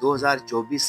2024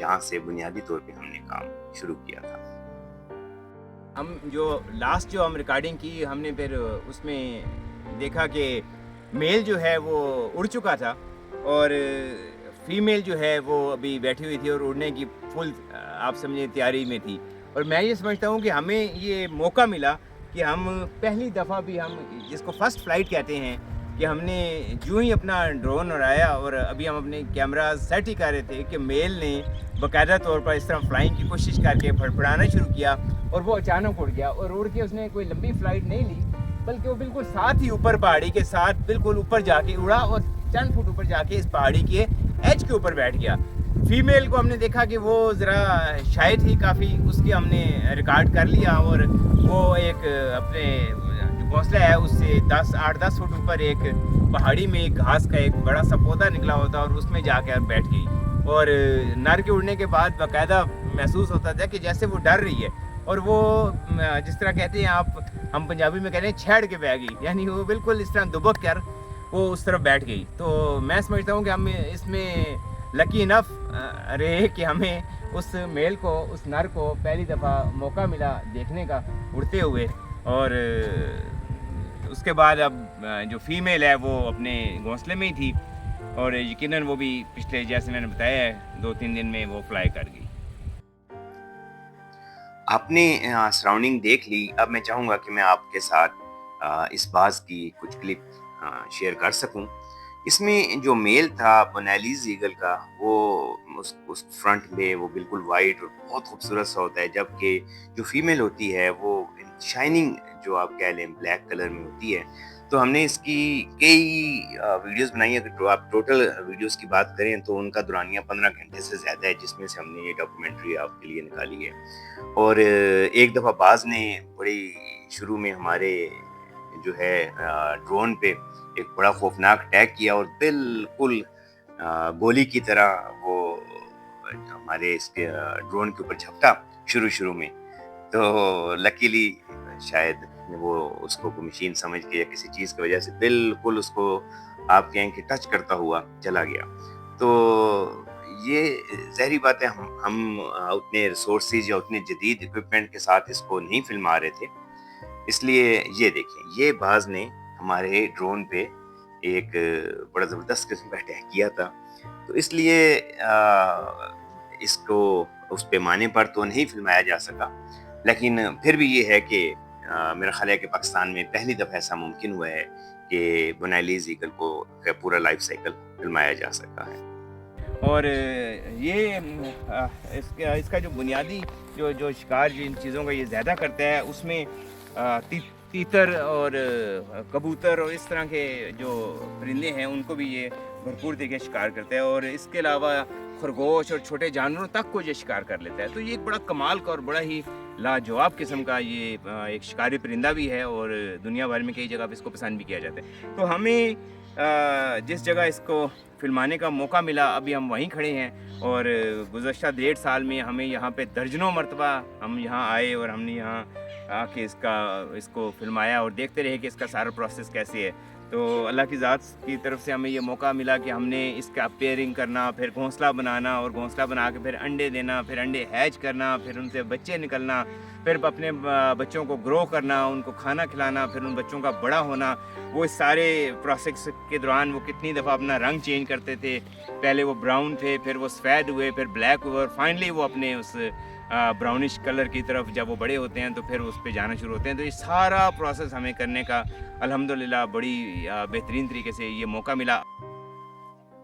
جہاں سے بنیادی طور پہ ہم نے کام شروع کیا تھا۔ ہم جو لاسٹ جو ہم ریکارڈنگ کی ہم نے پھر اس میں دیکھا کہ میل جو ہے وہ اڑ چکا تھا اور فیمیل جو ہے وہ ابھی بیٹھی ہوئی تھی اور اڑنے کی فل آپ سمجھیں تیاری میں تھی۔ اور میں یہ سمجھتا ہوں کہ ہمیں یہ موقع ملا کہ ہم پہلی دفعہ بھی ہم جس کو فرسٹ فلائٹ کہتے ہیں کہ ہم نے جو ہی اپنا ڈرون اڑایا اور ابھی ہم اپنے کیمراز سیٹ ہی کر رہے تھے کہ میل نے باقاعدہ طور پر اس طرح فلائنگ کی کوشش کر کے پھڑپڑانا شروع کیا اور وہ اچانک اڑ گیا اور اڑ کے اس نے کوئی لمبی فلائٹ نہیں لی بلکہ وہ بالکل ساتھ ہی اوپر پہاڑی کے ساتھ بالکل اوپر جا کے اڑا اور چند فٹ اوپر جا کے اس پہاڑی کے ایج کے اوپر بیٹھ گیا۔ فیمیل کو ہم نے دیکھا کہ وہ ذرا شاید ہی کافی اس کی ہم نے ریکارڈ کر لیا اور وہ ایک اپنے جو گھونسلہ ہے اس سے 8-10 فٹ اوپر ایک پہاڑی میں ایک گھاس کا ایک بڑا سا پودا نکلا ہوتا اور اس میں جا کے بیٹھ گئی اور نر کے اڑنے کے بعد باقاعدہ محسوس ہوتا تھا کہ جیسے وہ ڈر رہی ہے اور وہ جس طرح کہتے ہیں آپ ہم پنجابی میں کہتے ہیں چھیڑ کے بہ گئی، یعنی وہ بالکل اس طرح دبک کر وہ اس طرف بیٹھ گئی۔ تو میں سمجھتا ہوں کہ ہم اس میں لکی انف رہے کہ ہمیں اس میل کو اس نر کو پہلی دفعہ موقع ملا دیکھنے کا اڑتے ہوئے اور اس کے بعد اب جو فیمیل ہے وہ اپنے گھونسلے میں ہی تھی اور یقیناً وہ بھی پچھلے جیسے میں نے بتایا ہے 2-3 دن میں وہ فلائی کر گئی۔ آپ نے سراؤنڈنگ دیکھ لی، اب میں چاہوں گا کہ میں آپ کے ساتھ اس باز کی کچھ کلپ شیئر کر سکوں۔ اس میں جو میل تھا بونیلیز ایگل کا وہ اس فرنٹ میں وہ بالکل وائٹ اور بہت خوبصورت سا ہوتا ہے، جبکہ جو فیمیل ہوتی ہے وہ شائننگ جو آپ کہہ لیں بلیک کلر میں ہوتی ہے۔ تو ہم نے اس کی کئی ویڈیوز بنائی ہیں، اگر آپ ٹوٹل ویڈیوز کی بات کریں تو ان کا دورانیہ 15 گھنٹے سے زیادہ ہے، جس میں سے ہم نے یہ ڈاکومنٹری آپ کے لیے نکالی ہے۔ اور ایک دفعہ باز نے بڑی شروع میں ہمارے جو ہے ڈرون پہ ایک بڑا خوفناک اٹیک کیا اور بالکل گولی کی طرح وہ ہمارے اس کے ڈرون کے اوپر جھپٹا شروع میں۔ تو لکیلی شاید وہ اس کو مشین سمجھ کے یا کسی چیز کی وجہ سے بالکل اس کو آپ کہیں کہ ٹچ کرتا ہوا چلا گیا۔ تو یہ ظاہری بات ہے ہم اتنے ریسورسز یا اتنے جدید اکوپمنٹ کے ساتھ اس کو نہیں فلما رہے تھے، اس لیے یہ دیکھیں یہ باز نے ہمارے ڈرون پہ ایک بڑا زبردست قسم کا اٹیک کیا تھا۔ تو اس لیے اس کو اس پیمانے پر تو نہیں فلمایا جا سکا، لیکن پھر بھی یہ ہے کہ میرا خیال ہے کہ پاکستان میں پہلی دفعہ ایسا ممکن ہوا ہے کہ بونیلیز ایگل کو پورا لائف سائیکل فلمایا جا سکا ہے۔ اور یہ اس کا جو بنیادی جو شکار جن چیزوں کا یہ زیادہ کرتا ہے اس میں تیتر اور کبوتر اور اس طرح کے جو پرندے ہیں ان کو بھی یہ بھرپور طریقے شکار کرتا ہے اور اس کے علاوہ خرگوش اور چھوٹے جانوروں تک کو یہ شکار کر لیتا ہے۔ تو یہ ایک بڑا کمال کا اور بڑا ہی لاجواب قسم کا یہ ایک شکاری پرندہ بھی ہے اور دنیا بھر میں کئی جگہ پہ اس کو پسند بھی کیا جاتا ہے۔ تو ہمیں جس جگہ اس کو فلمانے کا موقع ملا ابھی ہم وہیں کھڑے ہیں اور گزشتہ 1.5 سال میں ہمیں یہاں پہ درجنوں مرتبہ ہم یہاں آئے اور ہم نے یہاں آ کے اس کو فلمایا اور دیکھتے رہے کہ اس کا سارا پروسیس کیسے ہے۔ تو اللہ کی ذات کی طرف سے ہمیں یہ موقع ملا کہ ہم نے اس کا پیئرنگ کرنا، پھر گھونسلہ بنانا اور گھونسلہ بنا کے پھر انڈے دینا، پھر انڈے ہیچ کرنا، پھر ان سے بچے نکلنا، پھر اپنے بچوں کو گرو کرنا، ان کو کھانا کھلانا، پھر ان بچوں کا بڑا ہونا۔ وہ اس سارے پروسیس کے دوران وہ کتنی دفعہ اپنا رنگ چینج کرتے تھے، پہلے وہ براؤن تھے، پھر وہ سفید ہوئے، پھر بلیک ہوئے اور فائنلی وہ اپنے اس براؤنش کلر کی طرف جب وہ بڑے ہوتے ہیں تو پھر اس پہ جانا شروع ہوتے ہیں۔ تو یہ سارا پروسیس ہمیں کرنے کا الحمدللہ بڑی بہترین طریقے سے یہ موقع ملا۔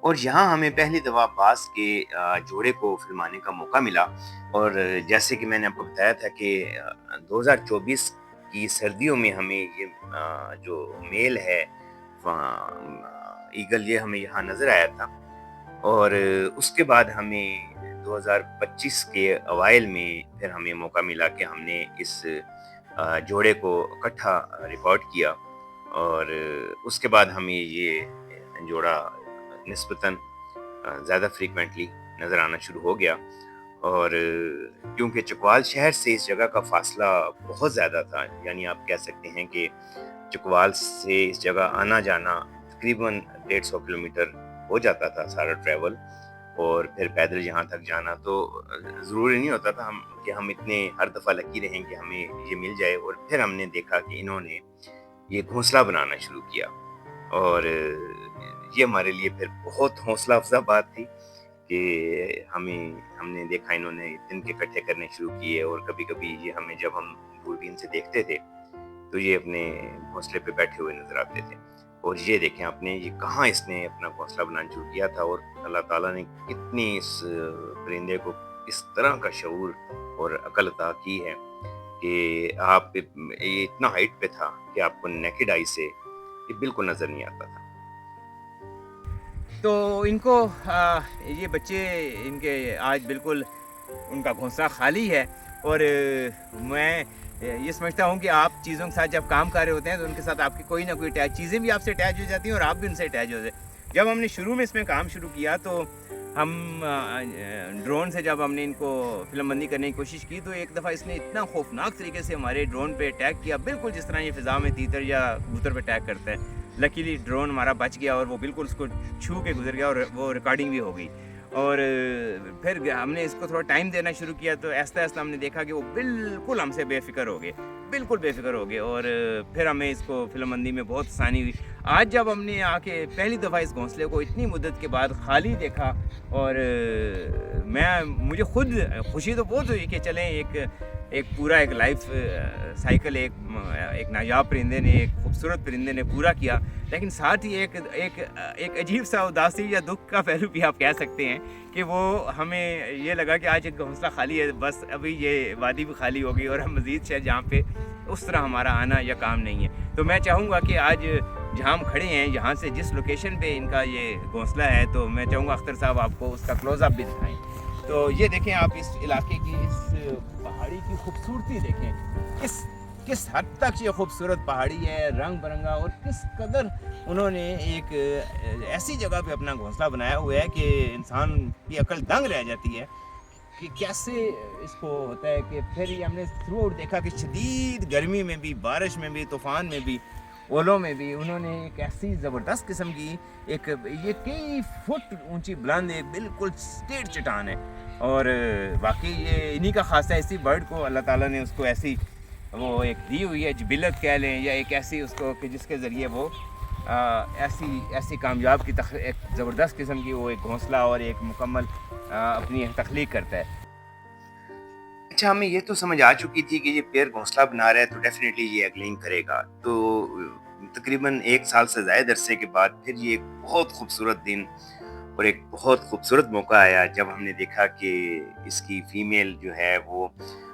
اور یہاں ہمیں پہلی دفعہ باز کے جوڑے کو فلمانے کا موقع ملا اور جیسے کہ میں نے آپ کو بتایا تھا کہ 2024 کی سردیوں میں ہمیں یہ جو میل ہے ایگل یہ ہمیں یہاں نظر آیا تھا اور اس کے بعد ہمیں 2025 کے اوائل میں پھر ہمیں موقع ملا کہ ہم نے اس جوڑے کو اکٹھا ریکارڈ کیا اور اس کے بعد ہمیں یہ جوڑا نسبتاً زیادہ فریکوینٹلی نظر آنا شروع ہو گیا اور کیونکہ چکوال شہر سے اس جگہ کا فاصلہ بہت زیادہ تھا، یعنی آپ کہہ سکتے ہیں کہ چکوال سے اس جگہ آنا جانا تقریباً 150 کلومیٹر ہو جاتا تھا سارا ٹریول، اور پھر پیدل یہاں تک جانا، تو ضروری نہیں ہوتا تھا کہ ہم اتنے ہر دفعہ لکی رہیں کہ ہمیں یہ مل جائے. اور پھر ہم نے دیکھا کہ انہوں نے یہ گھونسلہ بنانا شروع کیا، اور یہ ہمارے لیے پھر بہت حوصلہ افزا بات تھی کہ ہم نے دیکھا انہوں نے دن کے اکٹھے کرنے شروع کیے. اور کبھی کبھی یہ ہمیں جب ہم دوربین سے دیکھتے تھے تو یہ اپنے گھونسلے پہ بیٹھے ہوئے نظر آتے تھے. اور یہ دیکھیں آپ نے یہ کہاں اس نے اپنا گھونسلہ بنانا شروع کیا تھا، اور اللہ تعالیٰ نے کتنی اس پرندے کو اس طرح کا شعور اور عقل عطا کی ہے کہ آپ یہ اتنا ہائٹ پہ تھا کہ آپ کو نیکڈ آئی سے یہ بالکل نظر نہیں آتا تھا. تو ان کو یہ بچے ان کے آج بالکل ان کا گھونسلہ خالی ہے. اور میں یہ سمجھتا ہوں کہ آپ چیزوں کے ساتھ جب کام کر رہے ہوتے ہیں تو ان کے ساتھ آپ کی کوئی نہ کوئی چیزیں بھی آپ سے اٹیچ ہو جاتی ہیں اور آپ بھی ان سے اٹیچ ہو جاتے ہیں. جب ہم نے شروع میں اس میں کام شروع کیا تو ہم ڈرون سے جب ہم نے ان کو فلم بندی کرنے کی کوشش کی تو ایک دفعہ اس نے اتنا خوفناک طریقے سے ہمارے ڈرون پہ اٹیک کیا، بالکل جس طرح یہ فضا میں تیتر یا کبوتر پہ اٹیک کرتا ہے. لکیلی ڈرون ہمارا بچ گیا اور وہ بالکل اس کو چھو کے گزر گیا اور وہ ریکارڈنگ بھی ہو گئی. اور پھر ہم نے اس کو تھوڑا ٹائم دینا شروع کیا تو آہستہ آہستہ ہم نے دیکھا کہ وہ بالکل ہم سے بے فکر ہو گئے، بالکل بے فکر ہو گئے. اور پھر ہمیں اس کو فلم بندی میں بہت آسانی ہوئی. آج جب ہم نے آ کے پہلی دفعہ اس گھونسلے کو اتنی مدت کے بعد خالی دیکھا اور مجھے خود خوشی تو بہت ہوئی کہ چلیں ایک پورا ایک لائف سائیکل ایک نایاب پرندے نے، ایک خوبصورت پرندے نے پورا کیا. لیکن ساتھ ہی ایک عجیب سا اداسی یا دکھ کا پہلو بھی آپ کہہ سکتے ہیں کہ وہ ہمیں یہ لگا کہ آج ایک گھونسلہ خالی ہے، بس ابھی یہ وادی بھی خالی ہوگی اور ہم مزید شاید جہاں پہ اس طرح ہمارا آنا یا کام نہیں ہے. تو میں چاہوں گا کہ آج جہاں ہم کھڑے ہیں یہاں سے جس لوکیشن پہ ان کا یہ گھونسلہ ہے تو میں چاہوں گا اختر صاحب آپ کو اس کا کلوز اپ بھی دکھائیں. تو یہ دیکھیں آپ اس علاقے کی اس پہاڑی کی خوبصورتی دیکھیں، کس حد تک یہ خوبصورت پہاڑی ہے، رنگ برنگا، اور کس قدر انہوں نے ایک ایسی جگہ پہ اپنا گھونسلہ بنایا ہوا ہے کہ انسان کی عقل دنگ رہ جاتی ہے کہ کیسے اس کو ہوتا ہے. کہ پھر ہم نے تھرو آؤٹ دیکھا کہ شدید گرمی میں بھی، بارش میں بھی، طوفان میں بھی، اولوں میں بھی انہوں نے ایک ایسی زبردست قسم کی یہ کئی فٹ اونچی بلند ایک بالکل اسٹیٹ چٹان ہے. اور واقعی یہ انہی کا خاصہ ہے. اسی برڈ کو اللہ تعالیٰ نے اس کو ایسی وہ ایک دی ہوئی ہے، جبلت کہہ لیں یا ایک ایسی اس کو کہ جس کے ذریعے وہ ایسی کامیاب کی ایک زبردست قسم کی وہ ایک گھونسلہ اور ایک مکمل اپنی تخلیق کرتا ہے. اچھا، ہمیں یہ تو سمجھ آ چکی تھی کہ یہ پیر گھونسلہ بنا رہا ہے تو ڈیفینیٹلی یہ ایگلنگ کرے گا. تو تقریباً 1 سال سے زائد عرصے کے بعد پھر یہ ایک بہت خوبصورت دن اور ایک بہت خوبصورت موقع آیا جب ہم نے دیکھا کہ اس کی فیمیل جو ہے وہ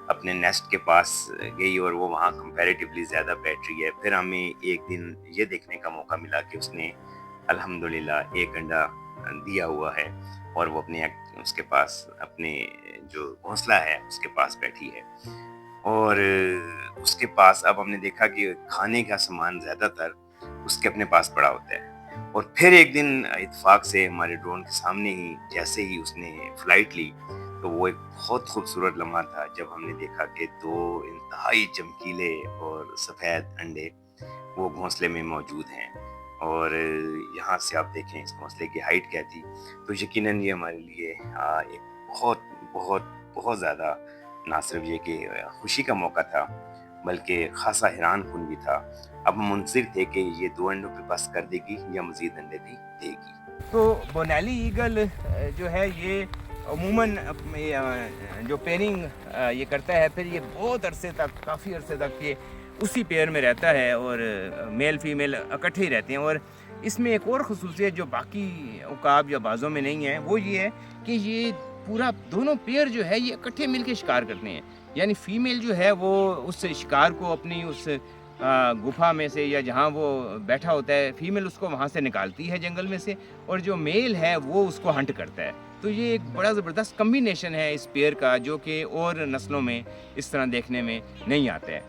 اپنے نیسٹ کے پاس گئی اور وہ وہاں کمپیریٹیولی زیادہ بیٹھ رہی ہے. پھر ہمیں ایک دن یہ دیکھنے کا موقع ملا کہ اس نے الحمدللہ ایک انڈا دیا ہوا ہے اور وہ اس کے پاس اپنے جو گھونسلہ ہے اس کے پاس بیٹھی ہے. اور اس کے پاس اب ہم نے دیکھا کہ کھانے کا سامان زیادہ تر اس کے اپنے پاس پڑا ہوتا ہے. اور پھر ایک دن اتفاق سے ہمارے ڈرون کے سامنے ہی جیسے ہی اس نے فلائٹ لی تو وہ ایک بہت خوبصورت لمحہ تھا جب ہم نے دیکھا کہ 2 انتہائی چمکیلے اور سفید انڈے وہ گھونسلے میں موجود ہیں. اور یہاں سے آپ دیکھیں اس گھونسلے کی ہائٹ کیا تھی. تو یقیناً یہ ہمارے لیے ایک بہت بہت بہت زیادہ نہ صرف یہ کہ خوشی کا موقع تھا بلکہ خاصا حیران کن بھی تھا. اب ہم منتظر تھے کہ یہ 2 انڈوں پہ بس کر دے گی یا مزید انڈے بھی دے گی. تو بونیلی ایگل جو ہے یہ عموماً جو پیرنگ یہ کرتا ہے پھر یہ بہت عرصے تک، کافی عرصے تک یہ اسی پیئر میں رہتا ہے اور میل فیمیل اکٹھے ہی رہتے ہیں. اور اس میں ایک اور خصوصیت جو باقی عقاب یا بازوں میں نہیں ہے وہ یہ ہے کہ یہ پورا دونوں پیئر جو ہے یہ اکٹھے مل کے شکار کرتے ہیں. یعنی فیمیل جو ہے وہ اس شکار کو اپنی اس گفا میں سے یا جہاں وہ بیٹھا ہوتا ہے فیمیل اس کو وہاں سے نکالتی ہے جنگل میں سے، اور جو میل ہے وہ اس کو ہنٹ کرتا ہے. تو یہ ایک بڑا زبردست کمبینیشن ہے اس پیئر کا جو کہ اور نسلوں میں اس طرح دیکھنے میں نہیں آتا ہے.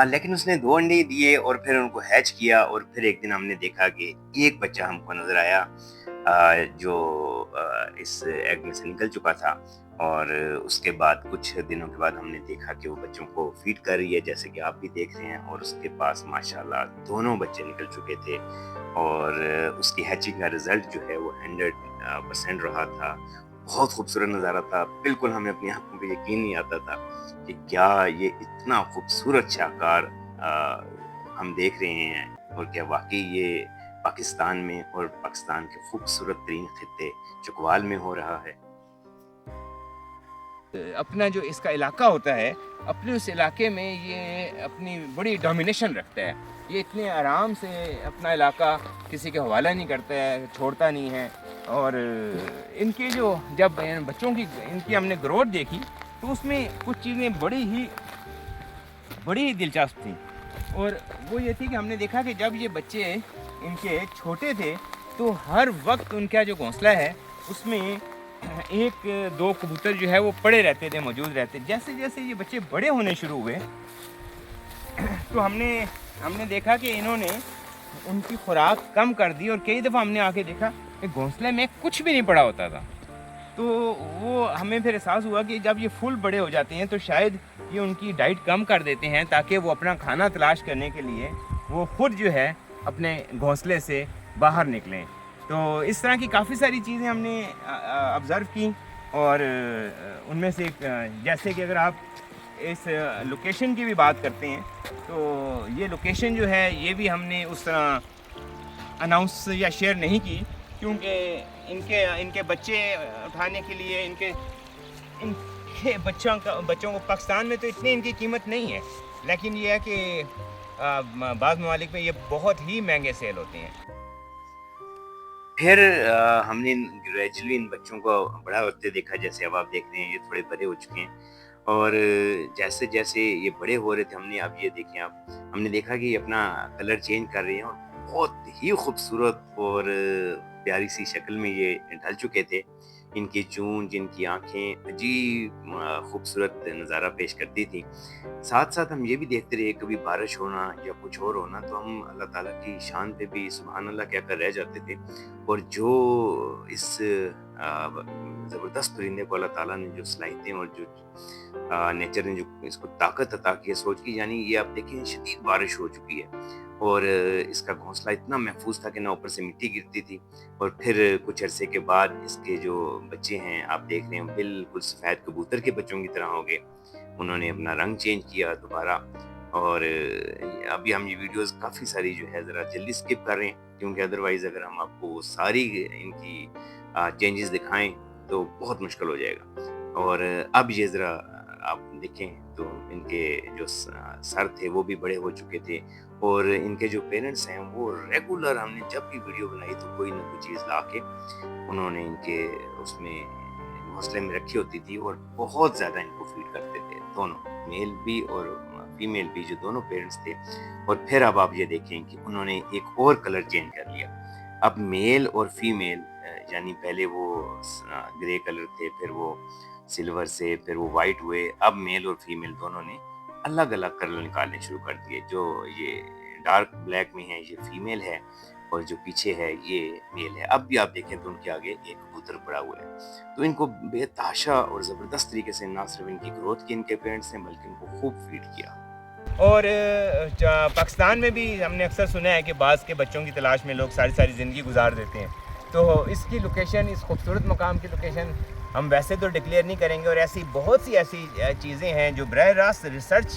لیکن اس نے 2 انڈے دیے اور پھر ان کو ہیچ کیا. اور پھر ایک دن ہم نے دیکھا کہ ایک بچہ ہم کو نظر آیا جو اس ایگ میں سے نکل چکا تھا، اور اس کے بعد کچھ دنوں کے بعد ہم نے دیکھا کہ وہ بچوں کو فیڈ کر رہی ہے، جیسے کہ آپ بھی دیکھ رہے ہیں، اور اس کے پاس ماشاءاللہ دونوں بچے نکل چکے تھے، اور اس کی ہیچنگ کا رزلٹ جو ہے وہ 100% رہا تھا۔ بہت خوبصورت نظارہ تھا، بالکل ہمیں اپنی آنکھوں پہ یقین نہیں آتا تھا کہ کیا یہ اتنا خوبصورت شاہکار ہم دیکھ رہے ہیں، اور کیا واقعی یہ پاکستان میں اور پاکستان کے خوبصورت ترین خطے چکوال میں ہو رہا ہے۔ اپنا جو اس کا علاقہ ہوتا ہے، اپنے اس علاقے میں یہ اپنی بڑی ڈومینیشن رکھتا ہے، یہ اتنے آرام سے اپنا علاقہ کسی کے حوالہ نہیں کرتا ہے، چھوڑتا نہیں ہے۔ اور ان کے جو جب بچوں کی ان کی ہم نے گروتھ دیکھی تو اس میں کچھ چیزیں بڑی ہی دلچسپ تھیں، اور وہ یہ تھی کہ ہم نے دیکھا کہ جب یہ بچے ان کے چھوٹے تھے تو ہر وقت ان کا جو گھونسلہ ہے اس میں ایک دو کبوتر جو ہے وہ پڑے رہتے تھے، موجود رہتے۔ جیسے جیسے یہ بچے بڑے ہونے شروع ہوئے تو ہم نے دیکھا کہ انہوں نے ان کی خوراک کم کر دی، اور کئی دفعہ ہم نے آ کے دیکھا کہ گھونسلے میں کچھ بھی نہیں پڑا ہوتا تھا۔ تو وہ ہمیں پھر احساس ہوا کہ جب یہ فل بڑے ہو جاتے ہیں تو شاید یہ ان کی ڈائٹ کم کر دیتے ہیں تاکہ وہ اپنا کھانا تلاش کرنے کے لیے وہ خود جو ہے اپنے گھونسلے سے باہر نکلیں۔ تو اس طرح کی کافی ساری چیزیں ہم نے آبزرو کی، اور ان میں سے جیسے کہ اگر آپ اس لوکیشن کی بھی بات کرتے ہیں تو یہ لوکیشن جو ہے یہ بھی ہم نے اس طرح اناؤنس یا شیئر نہیں کی، کیونکہ ان کے بچے اٹھانے کے لیے ان کے بچوں کو پاکستان میں تو اتنی ان کی قیمت نہیں ہے، لیکن یہ ہے کہ بعض ممالک میں یہ بہت ہی مہنگے سیل ہوتے ہیں۔ پھر ہم نے گریجولی ان بچوں کو بڑا ہوتے دیکھا، جیسے اب آپ دیکھ رہے ہیں یہ تھوڑے بڑے ہو چکے ہیں، اور جیسے جیسے یہ بڑے ہو رہے تھے اب یہ دیکھیں ہم نے دیکھا کہ یہ اپنا کلر چینج کر رہے ہیں، اور بہت ہی خوبصورت اور پیاری سی شکل میں یہ ڈھل چکے تھے۔ ان کی چونچ، ان کی آنکھیں عجیب خوبصورت نظارہ پیش کرتی تھی۔ ساتھ ساتھ ہم یہ بھی دیکھتے رہے، کبھی بارش ہونا یا کچھ اور ہونا تو ہم اللہ تعالیٰ کی شان پہ بھی سبحان اللہ کہہ کر رہ جاتے تھے، اور جو اس زبردست پرندے کو اللہ تعالیٰ نے جو صلاحیتیں اور جو نیچر نے جو اس کو طاقت عطا کی ہے، سوچ کی، یعنی یہ آپ دیکھیں شدید بارش ہو چکی ہے، اور اس کا گھونسلہ اتنا محفوظ تھا کہ نہ اوپر سے مٹی گرتی تھی، اور پھر کچھ عرصے کے بعد اس کے جو بچے ہیں آپ دیکھ رہے ہیں بالکل سفید کبوتر کے بچوں کی طرح ہو گئے، انہوں نے اپنا رنگ چینج کیا دوبارہ۔ اور ابھی ہم یہ ویڈیوز کافی ساری جو ہے ذرا جلدی سکپ کر رہے ہیں، کیونکہ ادروائز اگر ہم آپ کو ساری ان کی چینجز دکھائیں تو بہت مشکل ہو جائے گا۔ اور اب یہ ذرا آپ دیکھیں تو ان کے جو سر تھے وہ بھی بڑے ہو چکے تھے، اور ان کے جو پیرنٹس ہیں وہ ریگولر ہم نے جب بھی ویڈیو بنائی تو کوئی نہ کوئی چیز لا کے انہوں نے ان کے اس میں گھونسلے میں رکھی ہوتی تھی، اور بہت زیادہ ان کو فیڈ کرتے تھے، دونوں میل بھی اور فیمیل بھی، جو دونوں پیرنٹس تھے۔ اور پھر اب آپ یہ دیکھیں کہ انہوں نے ایک اور کلر چینج کر لیا، اب میل اور فیمیل، یعنی پہلے وہ گرے کلر تھے، پھر وہ سلور سے، پھر وہ وائٹ ہوئے، اب میل اور فیمیل دونوں نے الگ الگ کلر نکالنے شروع کر دیے۔ جو یہ ڈارک بلیک میں ہے یہ فیمیل ہے، اور جو پیچھے ہے یہ میل ہے۔ اب بھی آپ دیکھیں تو ان کے آگے ایک کبوتر پڑا ہوا ہے۔ تو ان کو بے تحاشا اور زبردست طریقے سے نہ صرف ان کی گروتھ کی ان کے پیرنٹس نے، بلکہ ان کو خوب فیڈ کیا۔ اور پاکستان میں بھی ہم نے اکثر سنا ہے کہ بعض کے بچوں کی تلاش میں لوگ ساری زندگی گزار دیتے ہیں، تو اس کی لوکیشن، اس خوبصورت مقام کی لوکیشن ہم ویسے تو ڈکلیئر نہیں کریں گے، اور بہت سی ایسی چیزیں ہیں جو براہ راست ریسرچ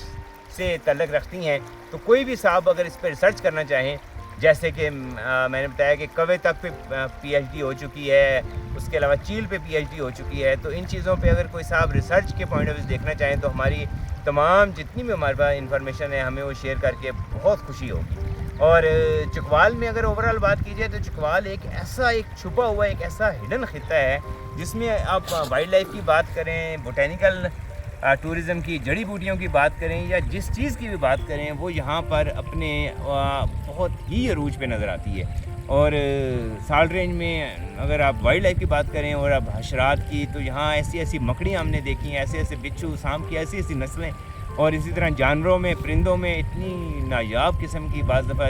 سے تعلق رکھتی ہیں، تو کوئی بھی صاحب اگر اس پہ ریسرچ کرنا چاہیں، جیسے کہ میں نے بتایا کہ کوے تک پہ PhD ہو چکی ہے، اس کے علاوہ چیل پہ PhD ہو چکی ہے، تو ان چیزوں پہ اگر کوئی صاحب ریسرچ کے پوائنٹ آف ویو دیکھنا چاہیں تو ہماری تمام جتنی بھی ہمارے پاس انفارمیشن ہے ہمیں وہ شیئر کر کے بہت خوشی ہوگی۔ اور چکوال میں اگر اوورال بات کی جائے تو چکوال ایک چھپا ہوا ایک ایسا ہڈن خطہ ہے جس میں آپ وائلڈ لائف کی بات کریں، بوٹینیکل ٹورزم کی، جڑی بوٹیوں کی بات کریں، یا جس چیز کی بھی بات کریں، وہ یہاں پر اپنے بہت ہی عروج پہ نظر آتی ہے۔ اور سال رینج میں اگر آپ وائلڈ لائف کی بات کریں اور اب حشرات کی، تو یہاں ایسی مکڑیاں ہم نے دیکھی ہیں، ایسے بچھو، سانپ کی ایسی نسلیں، اور اسی طرح جانوروں میں، پرندوں میں اتنی نایاب قسم کی بعض دفعہ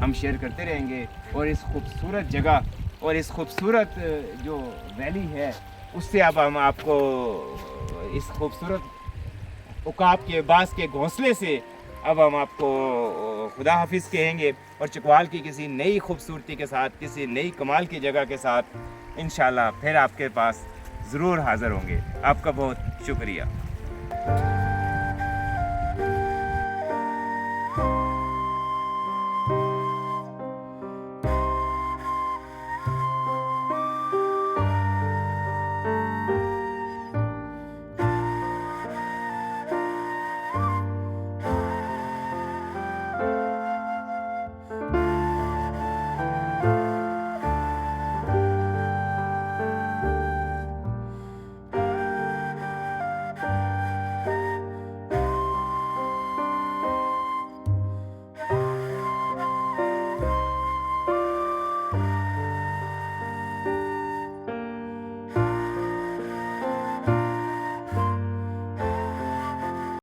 ہم شیئر کرتے رہیں گے، اور اس خوبصورت جگہ اور اس خوبصورت جو ویلی ہے اس سے اب ہم آپ کو اس خوبصورت عقاب کے باز کے گھونسلے سے اب ہم آپ کو خدا حافظ کہیں گے، اور چکوال کی کسی نئی خوبصورتی کے ساتھ، کسی نئی کمال کی جگہ کے ساتھ انشاءاللہ پھر آپ کے پاس ضرور حاضر ہوں گے۔ آپ کا بہت شکریہ۔